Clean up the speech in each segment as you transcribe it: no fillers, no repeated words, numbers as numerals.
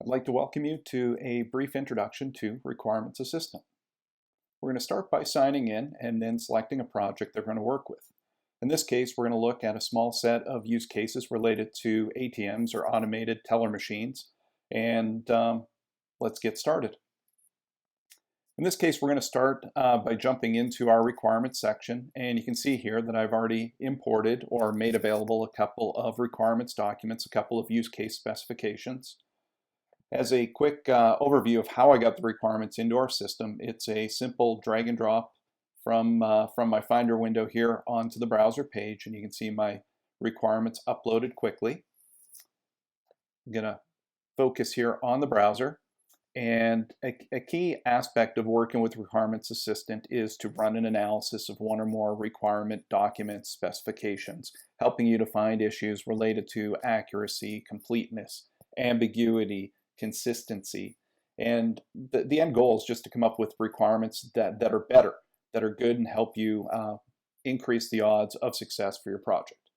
I'd like to welcome you to a brief introduction to Requirements Assistant. We're going to start by signing in and then selecting a project they're going to work with. In this case, we're going to look at a small set of use cases related to ATMs or automated teller machines, and let's get started. In this case, we're going to start by jumping into our requirements section, and you can see here that I've already imported or made available a couple of requirements documents, a couple of use case specifications. As a quick overview of how I got the requirements into our system, it's a simple drag and drop from my Finder window here onto the browser page, and you can see my requirements uploaded quickly. I'm going to focus here on the browser, and a key aspect of working with Requirements Assistant is to run an analysis of one or more requirement documents specifications, helping you to find issues related to accuracy, completeness, ambiguity, consistency, and the end goal is just to come up with requirements that are better, that are good, and help you increase the odds of success for your project.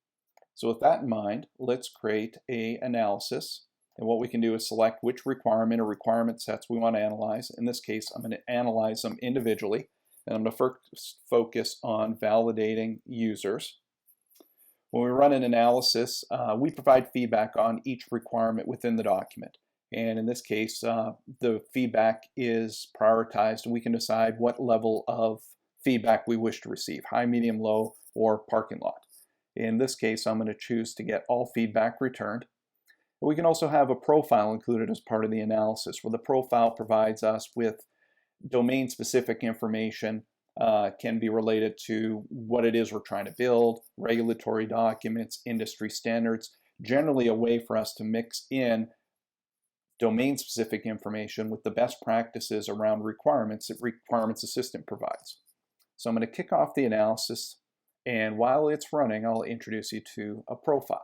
So with that in mind, let's create an analysis, and what we can do is select which requirement or requirement sets we want to analyze. In this case, I'm going to analyze them individually, and I'm going to first focus on validating users. When we run an analysis, we provide feedback on each requirement within the document. And in this case, the feedback is prioritized, and we can decide what level of feedback we wish to receive, high, medium, low, or parking lot. In this case, I'm going to choose to get all feedback returned. We can also have a profile included as part of the analysis, where the profile provides us with domain-specific information, can be related to what it is we're trying to build, regulatory documents, industry standards, generally a way for us to mix in domain-specific information with the best practices around requirements that Requirements Assistant provides. So I'm going to kick off the analysis, and while it's running, I'll introduce you to a profile.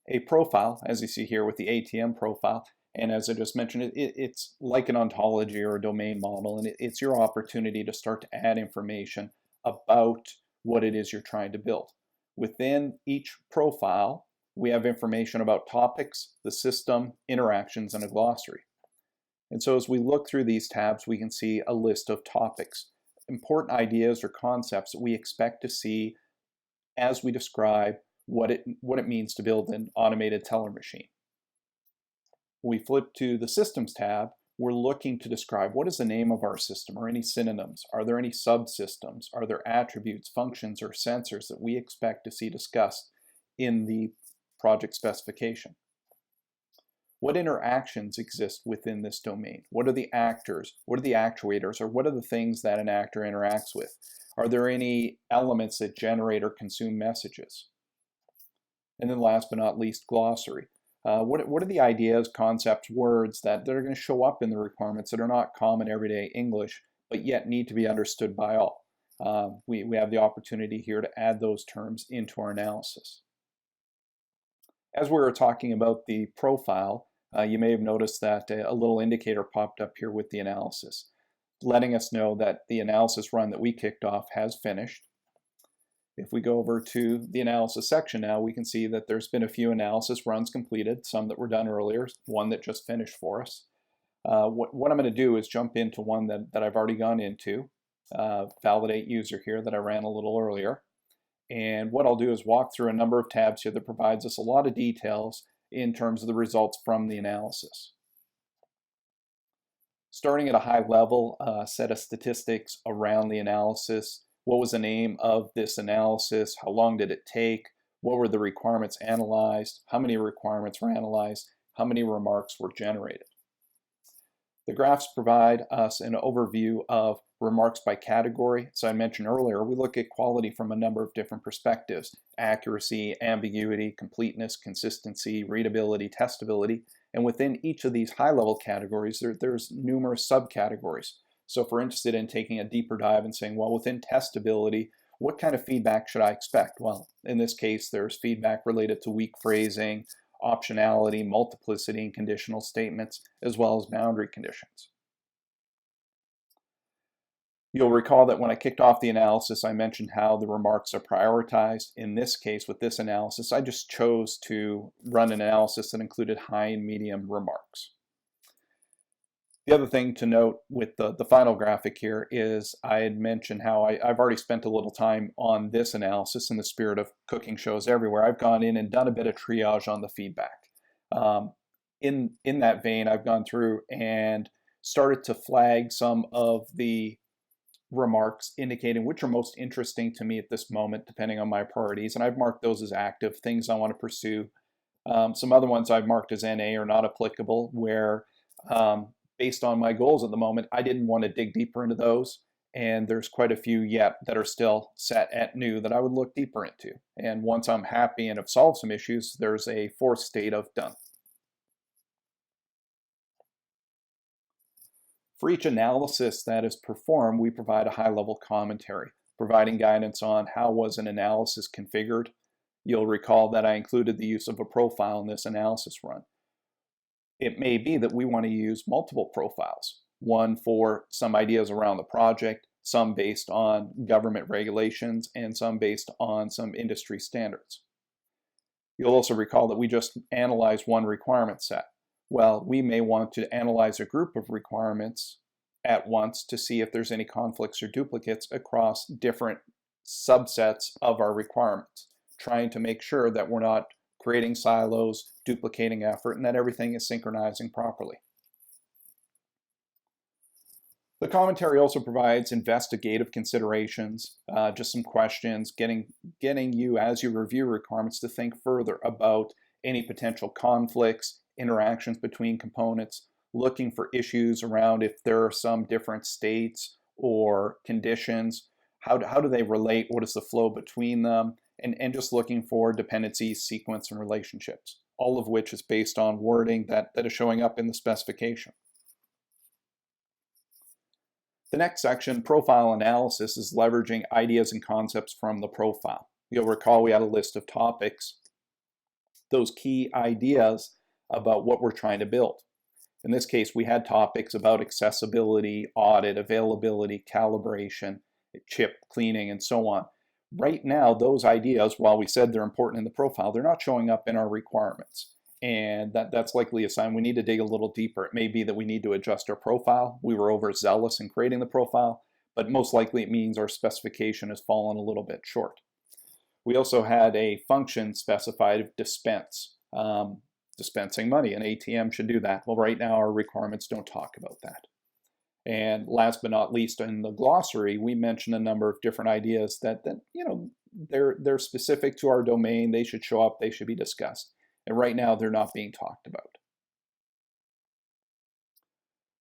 A profile, as you see here with the ATM profile, and as I just mentioned, it's like an ontology or a domain model, and it's your opportunity to start to add information about what it is you're trying to build. Within each profile, we have information about topics, the system, interactions, and a glossary. And so as we look through these tabs, we can see a list of topics, important ideas or concepts that we expect to see as we describe what it means to build an automated teller machine. When we flip to the Systems tab, we're looking to describe what is the name of our system or any synonyms. Are there any subsystems? Are there attributes, functions, or sensors that we expect to see discussed in the project specification? What interactions exist within this domain? What are the actors? What are the actuators? Or what are the things that an actor interacts with? Are there any elements that generate or consume messages? And then last but not least, glossary. What are the ideas, concepts, words that are going to show up in the requirements that are not common everyday English, but yet need to be understood by all? We have the opportunity here to add those terms into our analysis. As we were talking about the profile, you may have noticed that a little indicator popped up here with the analysis, letting us know that the analysis run that we kicked off has finished. If we go over to the analysis section now, we can see that there's been a few analysis runs completed, some that were done earlier, one that just finished for us. What I'm going to do is jump into one that I've already gone into, validate user here that I ran a little earlier. And what I'll do is walk through a number of tabs here that provides us a lot of details in terms of the results from the analysis. Starting at a high level, set of statistics around the analysis. What was the name of this analysis? How long did it take? What were the requirements analyzed? How many requirements were analyzed? How many remarks were generated? The graphs provide us an overview of remarks by category. So I mentioned earlier, we look at quality from a number of different perspectives: accuracy, ambiguity, completeness, consistency, readability, testability. And within each of these high-level categories, there's numerous subcategories. So if we're interested in taking a deeper dive and saying, well, within testability, what kind of feedback should I expect? Well, in this case, there's feedback related to weak phrasing, optionality, multiplicity, and conditional statements, as well as boundary conditions. You'll recall that when I kicked off the analysis, I mentioned how the remarks are prioritized. In this case, with this analysis, I just chose to run an analysis that included high and medium remarks. The other thing to note with the final graphic here is I had mentioned how I've already spent a little time on this analysis in the spirit of cooking shows everywhere. I've gone in and done a bit of triage on the feedback. In that vein, I've gone through and started to flag some of the remarks indicating which are most interesting to me at this moment, depending on my priorities. And I've marked those as active, things I want to pursue. Some other ones I've marked as NA or not applicable, where based on my goals at the moment, I didn't want to dig deeper into those. And there's quite a few yet that are still set at new that I would look deeper into. And once I'm happy and have solved some issues, there's a fourth state of done. For each analysis that is performed, we provide a high-level commentary, providing guidance on how was an analysis configured. You'll recall that I included the use of a profile in this analysis run. It may be that we want to use multiple profiles, one for some ideas around the project, some based on government regulations, and some based on some industry standards. You'll also recall that we just analyzed one requirement set. Well, we may want to analyze a group of requirements at once to see if there's any conflicts or duplicates across different subsets of our requirements, trying to make sure that we're not creating silos, duplicating effort, and that everything is synchronizing properly. The commentary also provides investigative considerations, just some questions, getting you, as you review requirements, to think further about any potential conflicts, interactions between components, looking for issues around if there are some different states or conditions, how do they relate, what is the flow between them, and just looking for dependencies, sequence, and relationships, all of which is based on wording that is showing up in the specification. The next section, profile analysis, is leveraging ideas and concepts from the profile. You'll recall we had a list of topics, those key ideas about what we're trying to build. In this case, we had topics about accessibility, audit, availability, calibration, chip cleaning, and so on. Right now, those ideas, while we said they're important in the profile, they're not showing up in our requirements. And that's likely a sign we need to dig a little deeper. It may be that we need to adjust our profile. We were overzealous in creating the profile, but most likely it means our specification has fallen a little bit short. We also had a function specified of dispense. Dispensing money, an ATM should do that. Well, right now our requirements don't talk about that. And last but not least, in the glossary, we mentioned a number of different ideas that you know, they're specific to our domain. They should show up. They should be discussed. And right now, they're not being talked about.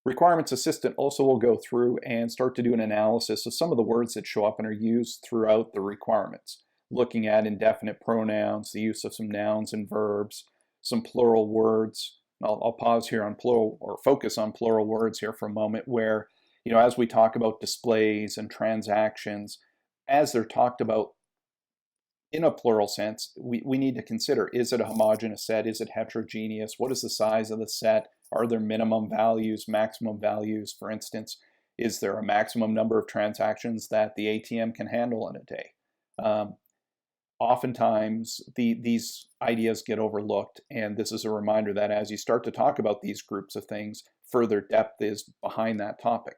Requirements Assistant also will go through and start to do an analysis of some of the words that show up and are used throughout the requirements, looking at indefinite pronouns, the use of some nouns and verbs, some plural words. I'll pause here on plural, or focus on plural words here for a moment, where, you know, as we talk about displays and transactions, as they're talked about in a plural sense, we need to consider, is it a homogeneous set? Is it heterogeneous? What is the size of the set? Are there minimum values, maximum values? For instance, is there a maximum number of transactions that the ATM can handle in a day? Oftentimes, these ideas get overlooked, and this is a reminder that as you start to talk about these groups of things, further depth is behind that topic.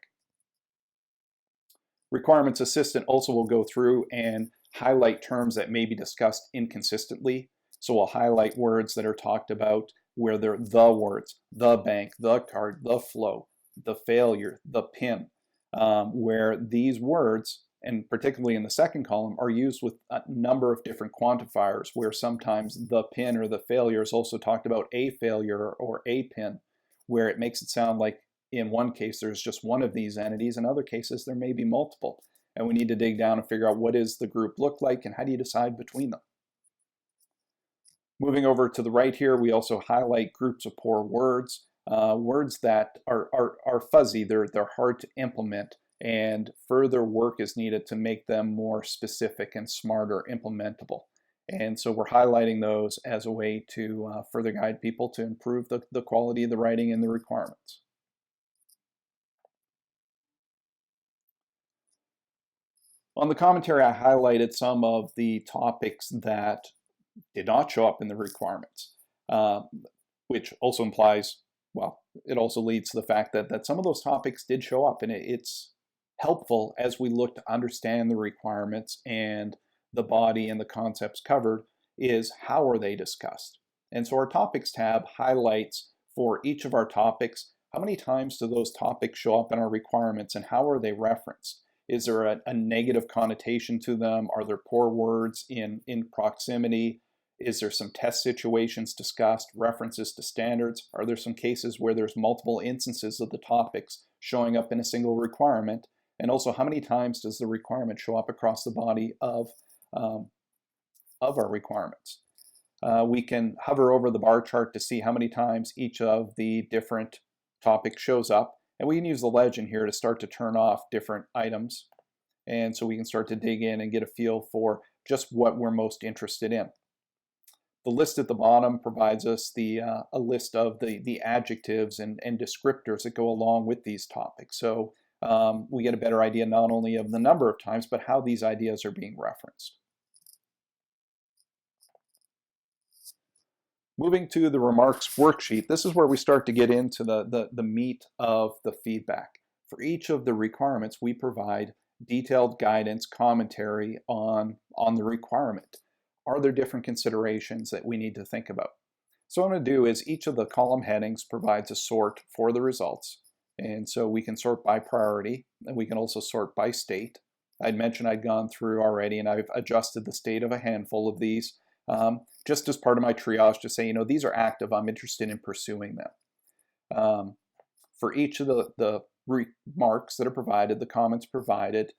Requirements Assistant also will go through and highlight terms that may be discussed inconsistently. So we'll highlight words that are talked about where they're the words, the bank, the card, the flow, the failure, the PIN, where these words, and particularly in the second column, are used with a number of different quantifiers, where sometimes the PIN or the failure is also talked about a failure or a PIN, where it makes it sound like in one case there's just one of these entities, in other cases there may be multiple. And we need to dig down and figure out what does the group look like and how do you decide between them. Moving over to the right here, we also highlight groups of poor words, words that are fuzzy, they're hard to implement, and further work is needed to make them more specific and smarter implementable. And so we're highlighting those as a way to further guide people to improve the quality of the writing and the requirements. On the commentary, I highlighted some of the topics that did not show up in the requirements, which also implies, well, it also leads to the fact that some of those topics did show up, and it's helpful as we look to understand the requirements and the body and the concepts covered is how are they discussed. And so our topics tab highlights for each of our topics, how many times do those topics show up in our requirements and how are they referenced? Is there a negative connotation to them? Are there poor words in proximity? Is there some test situations discussed, references to standards? Are there some cases where there's multiple instances of the topics showing up in a single requirement? And also, how many times does the requirement show up across the body of our requirements? We can hover over the bar chart to see how many times each of the different topics shows up. And we can use the legend here to start to turn off different items. And so we can start to dig in and get a feel for just what we're most interested in. The list at the bottom provides us a list of the adjectives and descriptors that go along with these topics. So we get a better idea not only of the number of times, but how these ideas are being referenced. Moving to the remarks worksheet, this is where we start to get into the meat of the feedback. For each of the requirements, we provide detailed guidance, commentary on the requirement. Are there different considerations that we need to think about? So what I'm going to do is each of the column headings provides a sort for the results. And so we can sort by priority, and we can also sort by state. I'd mentioned I'd gone through already, and I've adjusted the state of a handful of these. Just as part of my triage to say, you know, these are active, I'm interested in pursuing them. For each of the remarks that are provided, the comments provided,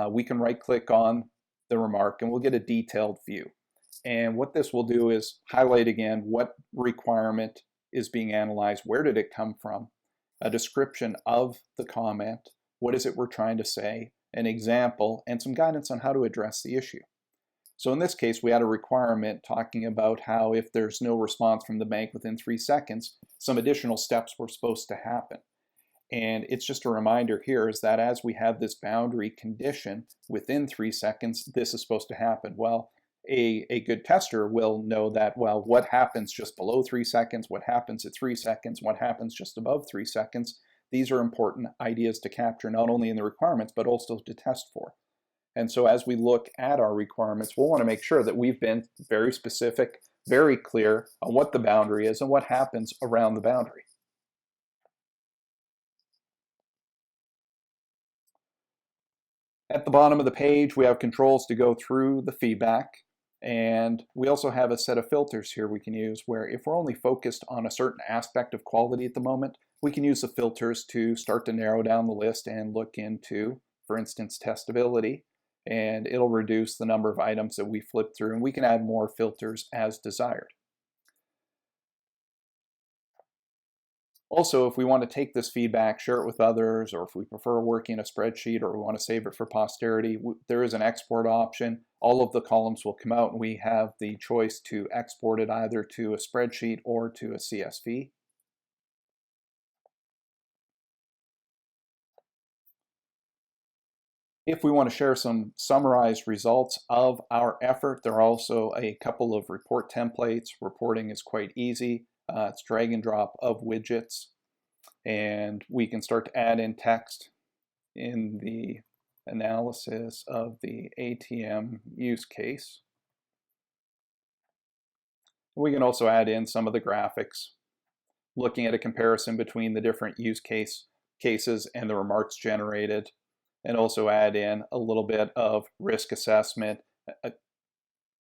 we can right-click on the remark and we'll get a detailed view. And what this will do is highlight again what requirement is being analyzed, where did it come from, a description of the comment, what is it we're trying to say, an example, and some guidance on how to address the issue. So in this case, we had a requirement talking about how if there's no response from the bank within 3 seconds, some additional steps were supposed to happen. And it's just a reminder here is that as we have this boundary condition within 3 seconds, this is supposed to happen. Well, a good tester will know that, well, what happens just below 3 seconds, what happens at 3 seconds, what happens just above 3 seconds. These are important ideas to capture not only in the requirements, but also to test for. And so as we look at our requirements, we'll want to make sure that we've been very specific, very clear on what the boundary is and what happens around the boundary. At the bottom of the page, we have controls to go through the feedback. And we also have a set of filters here we can use where if we're only focused on a certain aspect of quality at the moment, we can use the filters to start to narrow down the list and look into, for instance, testability. And it'll reduce the number of items that we flip through, and we can add more filters as desired. Also, if we want to take this feedback, share it with others, or if we prefer working in a spreadsheet or we want to save it for posterity, there is an export option. All of the columns will come out and we have the choice to export it either to a spreadsheet or to a CSV. If we want to share some summarized results of our effort, there are also a couple of report templates. Reporting is quite easy. It's drag and drop of widgets. And we can start to add in text in the analysis of the ATM use case. We can also add in some of the graphics, looking at a comparison between the different use cases and the remarks generated, and also add in a little bit of risk assessment,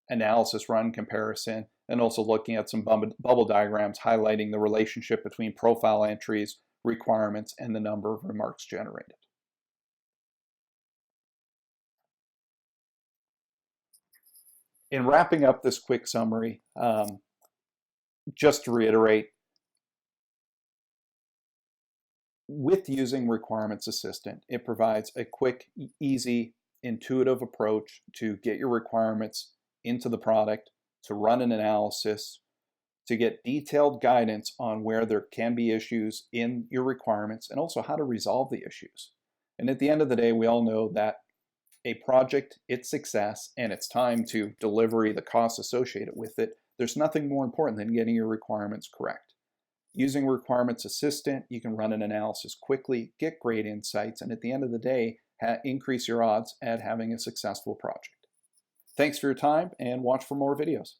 analysis run comparison, and also looking at some bubble diagrams highlighting the relationship between profile entries, requirements, and the number of remarks generated. In wrapping up this quick summary, just to reiterate, with using Requirements Assistant, it provides a quick, easy, intuitive approach to get your requirements into the product, to run an analysis, to get detailed guidance on where there can be issues in your requirements, and also how to resolve the issues. And at the end of the day, we all know that a project, its success, and its time to delivery, the costs associated with it, there's nothing more important than getting your requirements correct. Using Requirements Assistant, you can run an analysis quickly, get great insights, and at the end of the day, increase your odds at having a successful project. Thanks for your time, and watch for more videos.